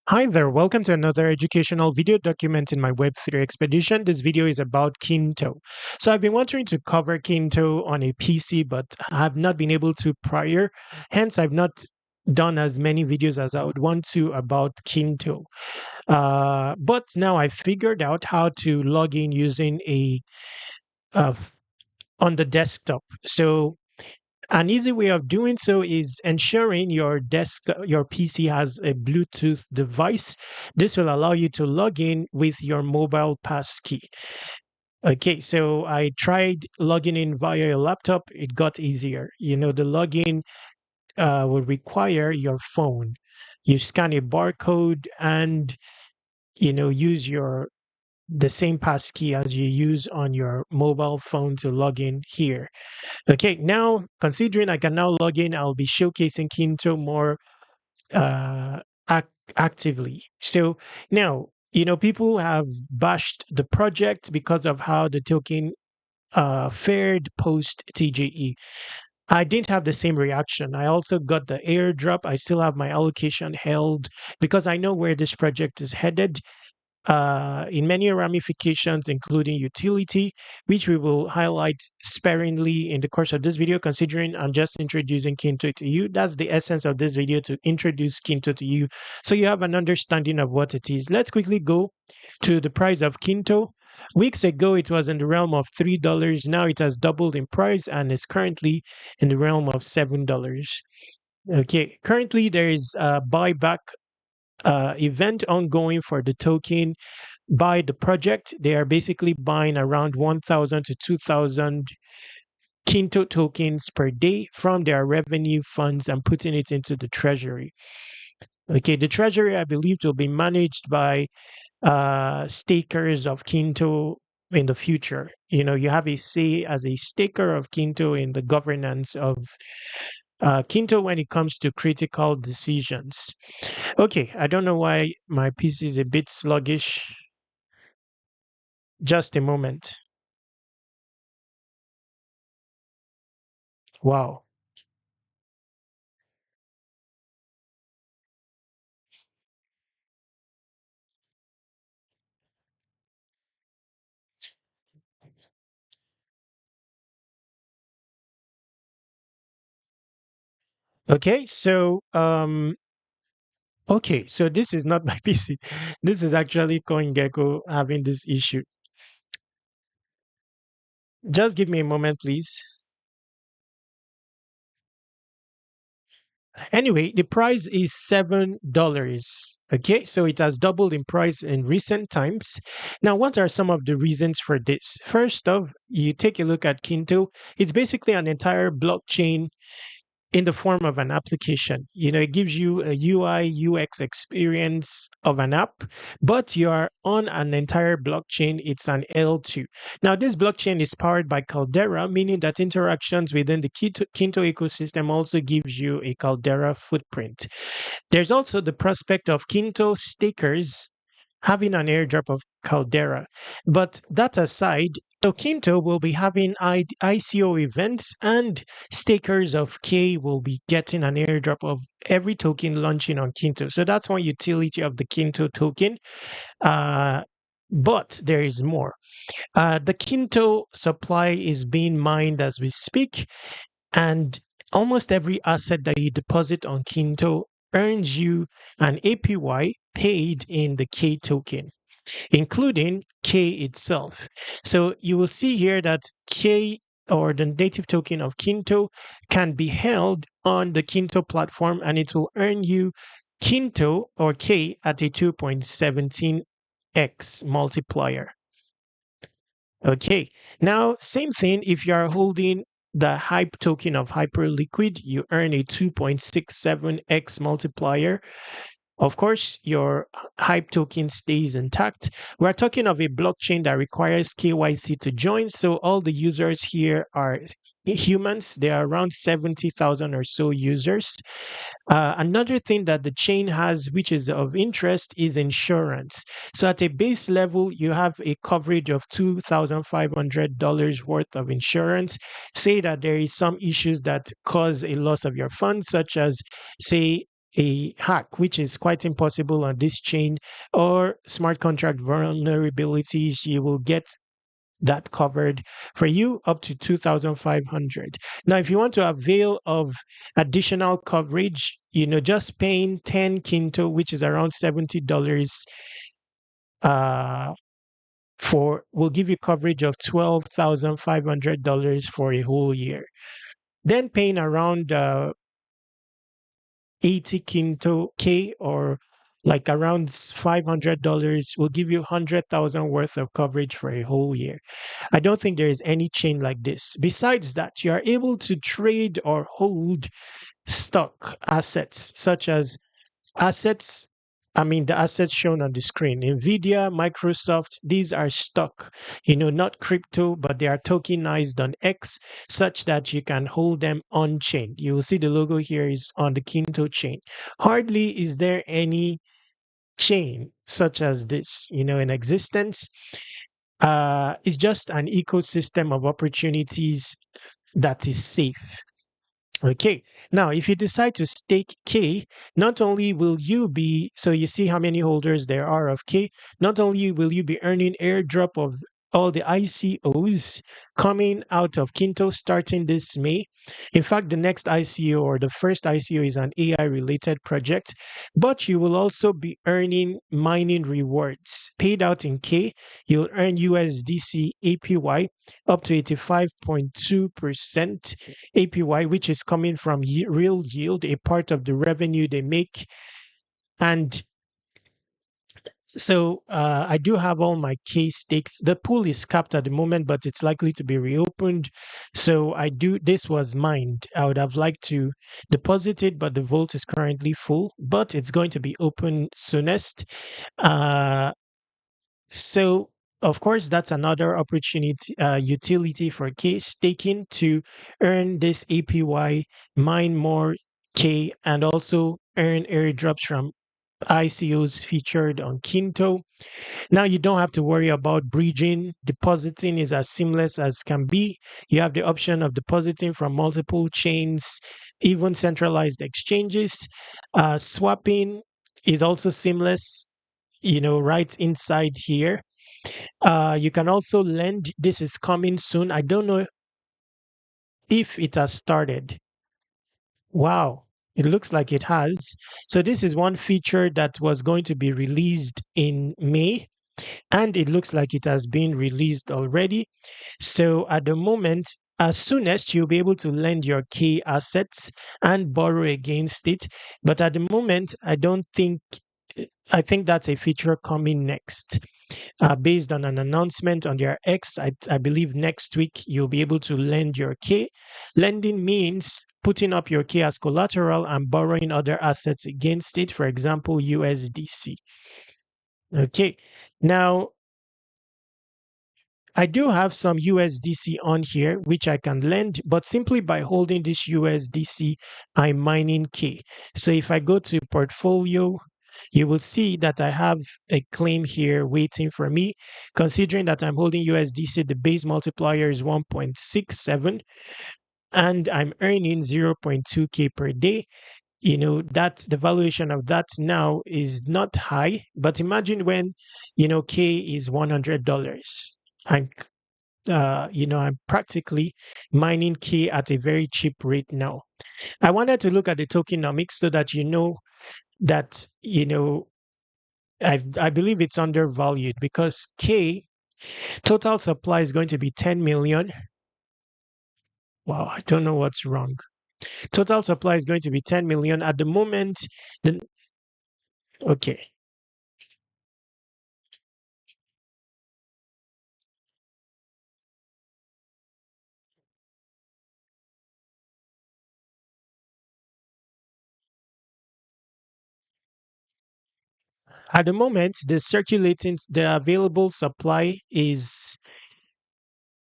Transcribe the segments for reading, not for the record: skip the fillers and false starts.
Hi there, welcome to another educational video document in my Web3 expedition. This video is about Kinto. So I've been wanting to cover Kinto on a PC, but I have not been able to prior. Hence, I've not done as many videos as I would want to about Kinto. But now I figured out how to log in using uh, f- on the desktop. So an easy way of doing so is ensuring your PC has a Bluetooth device. This will allow you to log in with your mobile passkey. Okay, so I tried logging in via a laptop. It got easier. The login will require your phone. You scan a barcode and use your the same passkey as you use on your mobile phone to log in here. Okay, now considering I can now log in, I'll be showcasing Kinto more uh, ac- actively. So now, people have bashed the project because of how the token fared post TGE. I didn't have the same reaction. I also got the airdrop. I still have my allocation held because I know where this project is headed in many ramifications, including utility, which we will highlight sparingly in the course of this video, considering I'm just introducing Kinto to you. That's the essence of this video, to introduce Kinto to you so you have an understanding of what it is. Let's quickly go to the price of Kinto. Weeks ago, it was in the realm of $3. Now it has doubled in price and is currently in the realm of $7. Okay, currently there is a buyback event ongoing for the token by the project. They are basically buying around 1,000 to 2,000 Kinto tokens per day from their revenue funds and putting it into the treasury. Okay, the treasury, I believe, will be managed by stakers of Kinto in the future. You have a say as a staker of Kinto in the governance of Kinto when it comes to critical decisions. Okay, I don't know why my PC is a bit sluggish. Just a moment. Wow. Okay, so this is not my PC. This is actually CoinGecko having this issue. Just give me a moment, please. Anyway, the price is $7. Okay, so it has doubled in price in recent times. Now, what are some of the reasons for this? First off, you take a look at Kinto. It's basically an entire blockchain in the form of an application. It gives you a UI UX experience of an app, but you're on an entire blockchain. It's an L2. Now, this blockchain is powered by Caldera, meaning that interactions within the Kinto ecosystem also gives you a Caldera footprint. There's also the prospect of Kinto stakers having an airdrop of Caldera. But that aside, Kinto will be having ICO events, and stakers of K will be getting an airdrop of every token launching on Kinto. So that's one utility of the Kinto token. Uh, but there is more. The Kinto supply is being mined as we speak, and almost every asset that you deposit on Kinto earns you an APY paid in the K token, including K itself. So you will see here that K, or the native token of Kinto, can be held on the Kinto platform, and it will earn you Kinto or K at a 2.17x multiplier. Okay, now same thing if you are holding the hype token of Hyperliquid, you earn a 2.67x multiplier. Of course, your hype token stays intact. We're talking of a blockchain that requires KYC to join. So all the users here are humans. There are around 70,000 or so users. Another thing that the chain has, which is of interest, is insurance. So at a base level, you have a coverage of $2,500 worth of insurance. Say that there is some issues that cause a loss of your funds, such as, say, a hack, which is quite impossible on this chain, or smart contract vulnerabilities, you will get that covered for you up to 2,500. Now, if you want to avail of additional coverage, just paying 10 Kinto, which is around $70, uh, for will give you coverage of $12,500 for a whole year. Then paying around 80 Kinto K, or like around $500, will give you 100,000 worth of coverage for a whole year. I don't think there is any chain like this. Besides that, you are able to trade or hold stock assets, such as assets. I mean, the assets shown on the screen: Nvidia, Microsoft, these are stock, not crypto, but they are tokenized on X, such that you can hold them on chain. You will see the logo here is on the Kinto chain. Hardly is there any chain such as this, in existence. It's just an ecosystem of opportunities that is safe. Okay. Now, if you decide to stake K, not only will you be, so you see how many holders there are of K, not only will you be earning airdrop of all the ICOs coming out of Kinto starting this May. In fact, the next ICO, or the first ICO, is an AI related project, but you will also be earning mining rewards paid out in K. You'll earn USDC APY up to 85.2% APY, which is coming from real yield, a part of the revenue they make. And so I do have all my K stakes. The pool is capped at the moment, but it's likely to be reopened. So this was mined. I would have liked to deposit it, but the vault is currently full, but it's going to be open soonest. So of course, that's another opportunity, utility for K staking, to earn this APY, mine more K, and also earn airdrops from ICOs featured on Kinto. Now you don't have to worry about bridging. Depositing is as seamless as can be. You have the option of depositing from multiple chains, even centralized exchanges. Swapping is also seamless, right inside here. You can also lend. This is coming soon. I don't know if it has started. Wow, it looks like it has. So this is one feature that was going to be released in May, and it looks like it has been released already. So at the moment, as soonest, you'll be able to lend your key assets and borrow against it. But at the moment, I think that's a feature coming next. Based on an announcement on their X, I believe next week you'll be able to lend your K. Lending means putting up your K as collateral and borrowing other assets against it, for example, USDC. Okay, now I do have some USDC on here, which I can lend, but simply by holding this USDC, I'm mining K. So if I go to portfolio, you will see that I have a claim here waiting for me. Considering that I'm holding USDC, the base multiplier is 1.67, and I'm earning 0.2K per day. That the valuation of that now is not high, but imagine when, K is $100. I'm I'm practically mining K at a very cheap rate now. I wanted to look at the tokenomics so that that I believe it's undervalued, because K total supply is going to be 10 million. Wow, I don't know what's wrong. Total supply is going to be 10 million at the moment. Okay. At the moment, the available supply is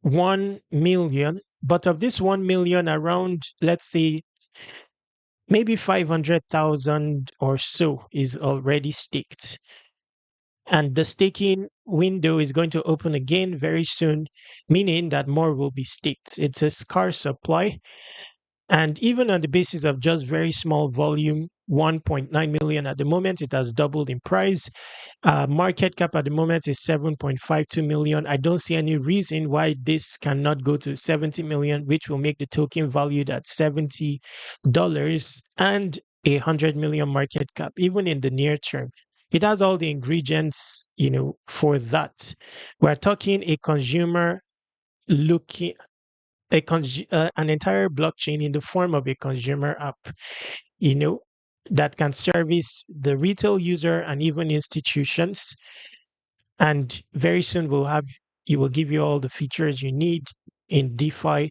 1 million, but of this 1 million, around, let's say, maybe 500,000 or so is already staked. And the staking window is going to open again very soon, meaning that more will be staked. It's a scarce supply. And even on the basis of just very small volume, 1.9 million at the moment. It has doubled in price. Market cap at the moment is 7.52 million. I don't see any reason why this cannot go to 70 million, which will make the token valued at $70 and 100 million market cap, even in the near term. It has all the ingredients, for that. We're talking a consumer looking an entire blockchain in the form of a consumer app, you know, that can service the retail user and even institutions. And very soon it will give you all the features you need in DeFi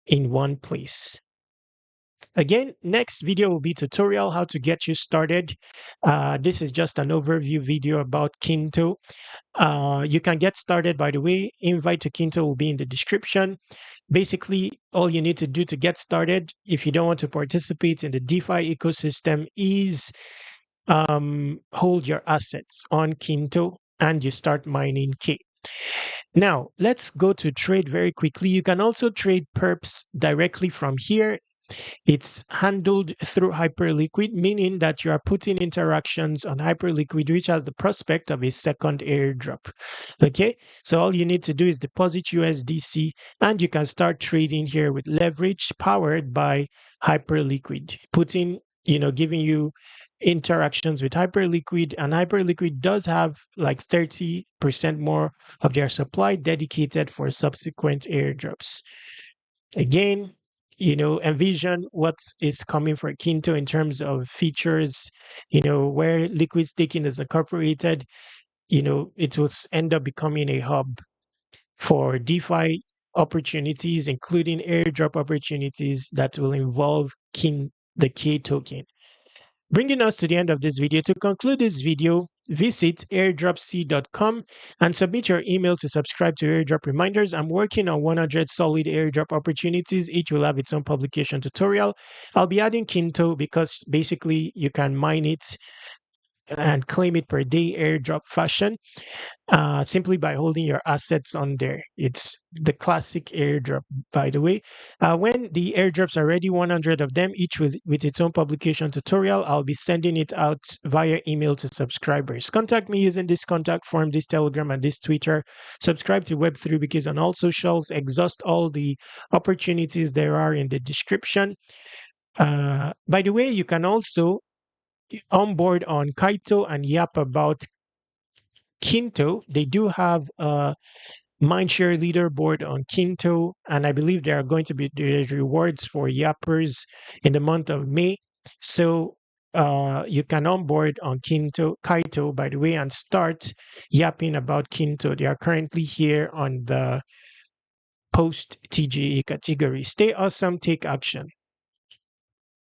in one place. Again, next video will be tutorial how to get you started. This is just an overview video about Kinto. You can get started, by the way. Invite to Kinto will be in the description. Basically, all you need to do to get started, if you don't want to participate in the DeFi ecosystem, is hold your assets on Kinto and you start mining K. Now, let's go to trade very quickly. You can also trade perps directly from here. It's handled through Hyperliquid, meaning that you are putting interactions on Hyperliquid, which has the prospect of a second airdrop. Okay, so all you need to do is deposit USDC, and you can start trading here with leverage powered by Hyperliquid, giving you interactions with Hyperliquid, and Hyperliquid does have like 30% more of their supply dedicated for subsequent airdrops. Again, envision what is coming for Kinto in terms of features, where liquid staking is incorporated. It will end up becoming a hub for DeFi opportunities, including airdrop opportunities that will involve the K token. Bringing us to the end of this video. To conclude this video, visit airdropc.com and submit your email to subscribe to airdrop reminders. I'm working on 100 solid airdrop opportunities. Each will have its own publication tutorial. I'll be adding Kinto because basically you can mine it and claim it per day airdrop fashion, simply by holding your assets on there. It's the classic airdrop, by the way. When the airdrops are ready, 100 of them, each with its own publication tutorial, I'll be sending it out via email to subscribers. Contact me using this contact form, this Telegram, and this Twitter. Subscribe to Web3 because on all socials, exhaust all the opportunities there are in the description. By the way, you can also onboard on Kaito and yap about Kinto. They do have a mindshare leaderboard on Kinto, and I believe there are going to be rewards for yappers in the month of May. So you can onboard on Kaito, by the way, and start yapping about Kinto. They are currently here on the post TGE category. Stay awesome, take action.